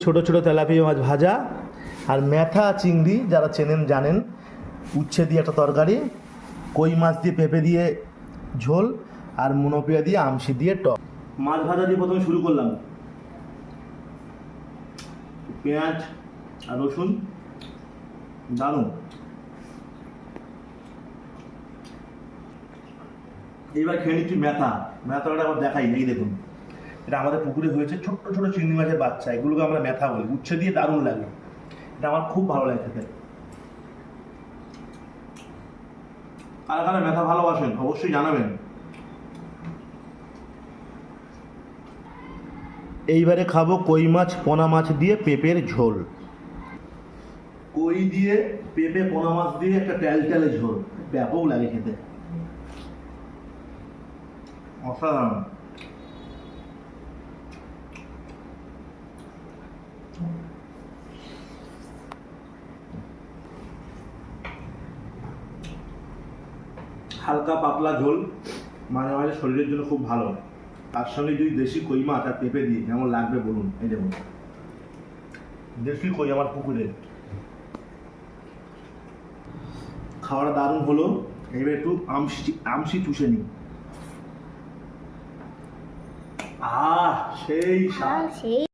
ছোট ছোট তেলাপিয়া মাছ ভাজা, আর ম্যাথা চিংড়ি যারা চেনেন জানেন, উচ্ছে দিয়ে একটা তরকারি, কই মাছ দিয়ে পেঁপে দিয়ে ঝোল, আর মুনোপিয়া দিয়ে আমশি দিয়ে টক। মাছ ভাজা দিয়ে প্রথমে শুরু করলাম, পেঁয়াজ আর রসুন, দারুণ। এইবার খেয়ে নিচ্ছি ম্যাথাটা আবার দেখাই, এই দেখুন, এটা আমাদের পুকুরে হয়েছে, ছোট্ট ছোট চিংড়ি মাছের বাচ্চা, এগুলোকে আমরা ম্যাথা বলি। উচ্ছে দিয়ে দারুণ লাগে, এটা আমার খুব ভালো লাগে খেতে। কারা কারা ম্যাথা ভালোবাসেন অবশ্যই জানাবেন। এইবারে খাবো কই মাছ পোনা মাছ দিয়ে পেঁপের ঝোল। কই দিয়ে পেঁপে পোনা মাছ দিয়ে একটা ট্যালট্যালে ঝোল, ব্যাপক লাগে খেতে, অসাধারণ। হালকা পাতলা ঝোল, মাঝে মাঝে শরীরের জন্য খুব ভালো। তার সঙ্গে যদি দেশি কই মাছ আর পেঁপে দিই কেমন লাগবে বলুন। এই দেখুন, দেশি কই আমার পুকুরে। খাওয়াটা দারুণ হলো। এবার একটু আমসি চুষে নিই। সেই স্বাদ।